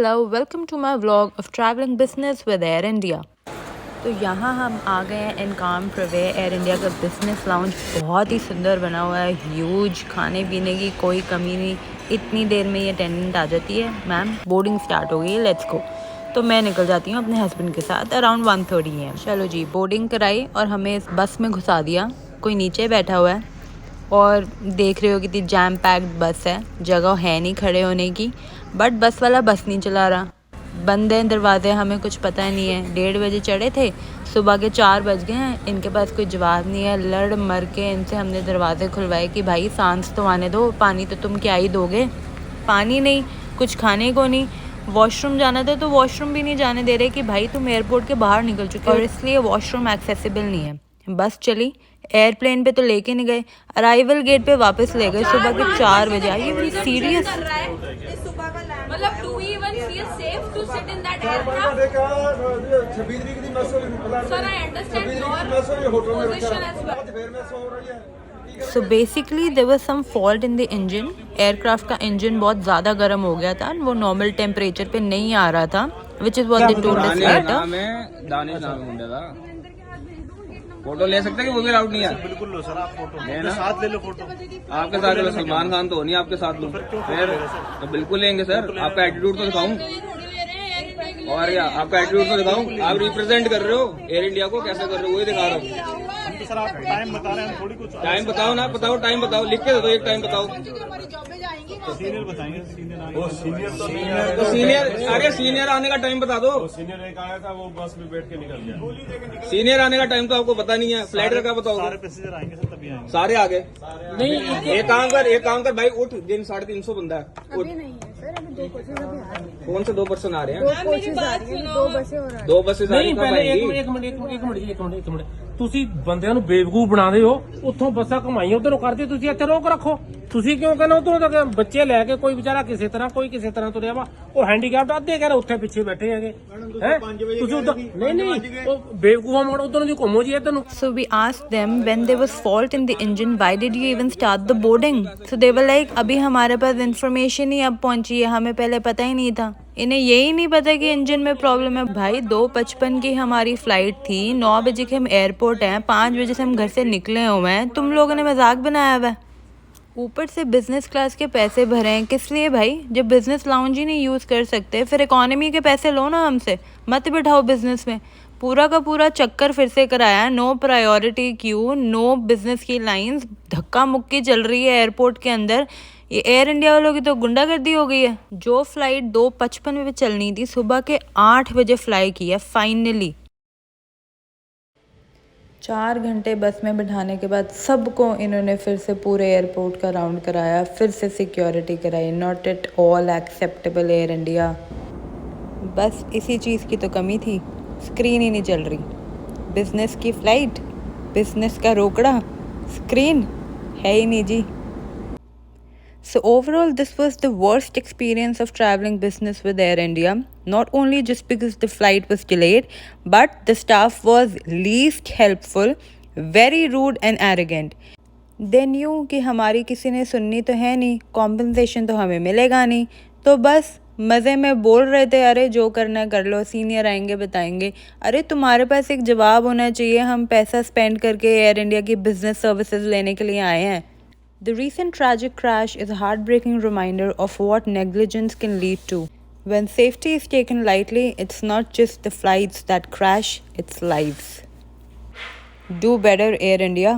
Hello, welcome to my vlog of traveling business with Air India. तो यहाँ हम आ गए हैं इनकाम प्रवे एयर इंडिया का बिज़नेस लाउंज। बहुत ही सुंदर बना हुआ है, ह्यूज, खाने पीने की कोई कमी नहीं। इतनी देर में ये अटेंडेंट आ जाती है, मैम बोर्डिंग स्टार्ट हो गई है, लेट्स गो। तो मैं निकल जाती हूँ अपने हस्बैंड के साथ अराउंड 1:30 है। चलो जी, बोर्डिंग कराई और हमें इस बस में घुसा दिया। कोई नीचे बैठा हुआ है और देख रहे हो कितनी जैम पैक्ड बस है, जगह है नहीं खड़े होने की। बट बस वाला बस नहीं चला रहा, बंद हैं दरवाजे, हमें कुछ पता नहीं है। 1:30 बजे चढ़े थे, सुबह के 4 बज गए हैं, इनके पास कोई जवाब नहीं है। लड़ मर के इनसे हमने दरवाजे खुलवाए कि भाई सांस तो आने दो, पानी तो तुम क्या ही दोगे। पानी नहीं, कुछ खाने को नहीं, वॉशरूम जाना था तो वॉशरूम भी नहीं जाने दे रहे कि भाई तुम एयरपोर्ट के बाहर निकल चुके हो, और इसलिए वॉशरूम एक्सेसिबल नहीं है। बस चली, एयरप्लेन पे तो लेके नहीं गए, अराइवल गेट पे वापस ले गए सुबह के 4 बजे। आई यू सीरियस? मतलब do we even feel safe to sit in that aircraft? Sir, I understand your position as well. So basically there was some fault in the engine. Aircraft का engine बहुत ज़्यादा गर्म हो गया था, वो नॉर्मल टेम्परेचर पे नहीं आ रहा था, which is what they told us later. Danish नाम है मुंडे का। फोटो ले सकते हैं कि वो भी अलाउड नहीं है? बिल्कुल लो सर, आप फोटो लेना, साथ ले लो फोटो। आपके साथ लो, सलमान खान तो नहीं आपके साथ लो, फिर तो बिल्कुल लेंगे सर। आपका एटीट्यूड तो दिखाऊं, और क्या आपका एटीट्यूड तो दिखाऊं। आप रिप्रेजेंट कर रहे हो एयर इंडिया को, कैसे कर रहे हो वही दिखा रहा हूँ। हम तो सर आप टाइम बता रहे हैं, थोड़ी कुछ टाइम बताओ ना, बताओ टाइम बताओ, लिख के दो एक टाइम बताओ। सीनियर बताएंगे, तो सीनियर, अरे सीनियर आने का टाइम बता दो। सीनियर एक आया था, वो बस में बैठ के निकल गया। सीनियर आने का टाइम तो आपको पता नहीं है, फ्लाइट का बताओ। सारे पैसेंजर आएंगे सर, तभी आएंगे। सारे आ गए नहीं। एक काम कर भाई, उठ, दिन 350 बंदा है, उठ। कौन से 2 पर्सन आ रहे हैं? 2 बसेस आ रही हैं। ਪਹਿਲੇ ਇੱਕ ਮਿੰਟ ਤੁਸੀਂ ਬੰਦਿਆਂ ਨੂੰ ਬੇਵਕੂਫ ਬਣਾਉਂਦੇ ਹੋ। ਉੱਥੋਂ ਬੱਸਾਂ ਘਮਾਈਆਂ ਉਧਰੋਂ ਕਰਦੇ, ਤੁਸੀਂ ਇੱਥੇ ਰੋਕ ਰੱਖੋ। ਤੁਸੀਂ ਕਿਉਂ ਕਹਿੰਦੇ ਉਧਰੋਂ ਤੱਕ ਬੱਚੇ ਲੈ ਕੇ ਕੋਈ ਵਿਚਾਰਾ ਕਿਸੇ ਤਰ੍ਹਾਂ, ਕੋਈ ਕਿਸੇ ਤਰ੍ਹਾਂ ਤੁਰਿਆ ਵਾ, ਉਹ ਹੈਂਡੀਕੈਪਟ ਅੱਧੇ ਕਹਿੰਦੇ ਉੱਥੇ ਪਿੱਛੇ ਬੈਠੇ ਹੈਗੇ ਹੈ। ਤੁਸੀਂ ਉਧਰ ਨਹੀਂ ਉਹ ਬੇਵਕੂਫਾਂ ਮੋੜ ਉਧਰੋਂ ਦੀ ਘੁੰਮੋ ਜੀ ਇੱਧਰ ਨੂੰ। So we asked them when there was fault in the engine, why did you even start the boarding? So they were like, अभी हमारे पास इंफॉर्मेशन ही अब पहुंची है, हमें पहले पता ही नहीं था। इन्हें यही नहीं पता कि इंजन में प्रॉब्लम है। भाई 2:55 की हमारी फ्लाइट थी, 9 बजे के हम एयरपोर्ट हैं, 5 बजे से हम घर से निकले हुए हैं, तुम लोगों ने मजाक बनाया हुआ है। ऊपर से बिजनेस क्लास के पैसे भरे हैं, किस लिए भाई? जब बिजनेस लाउंज ही नहीं यूज़ कर सकते फिर इकोनॉमी के पैसे लो ना हमसे, मत बिठाओ बिजनेस में। पूरा का पूरा चक्कर फिर से कराया, no priority queue, no business की लाइंस, धक्का मुक्की चल रही है एयरपोर्ट के अंदर। ये एयर इंडिया वालों की तो गुंडागर्दी हो गई है। जो फ्लाइट 2:55 में चलनी थी, सुबह के 8 बजे फ्लाई की है फाइनली। 4 घंटे बस में बिठाने के बाद सबको इन्होंने फिर से पूरे एयरपोर्ट का राउंड कराया, फिर से सिक्योरिटी कराई। Not at all acceptable air India. बस इसी चीज़ की तो कमी थी, स्क्रीन ही नहीं चल रही। बिजनेस की फ़्लाइट, बिजनेस का रोकड़ा, स्क्रीन है ही नहीं जी। So overall, this was the worst experience of traveling business with Air India. Not only just because the flight was delayed, but the staff was least helpful, very rude and arrogant. They knew कि हमारी किसी ने सुननी तो है नहीं, compensation तो हमें मिलेगा नहीं, तो बस मज़े में बोल रहे थे, अरे जो करना है कर लो, सीनियर आएंगे बताएंगे। अरे तुम्हारे पास एक जवाब होना चाहिए, हम पैसा स्पेंड करके एयर इंडिया की बिजनेस सर्विसेज लेने के लिए आए हैं। The recent tragic crash is a heartbreaking reminder of what negligence can lead to. When safety is taken lightly, it's not just the flights that crash, it's lives. Do better, Air India.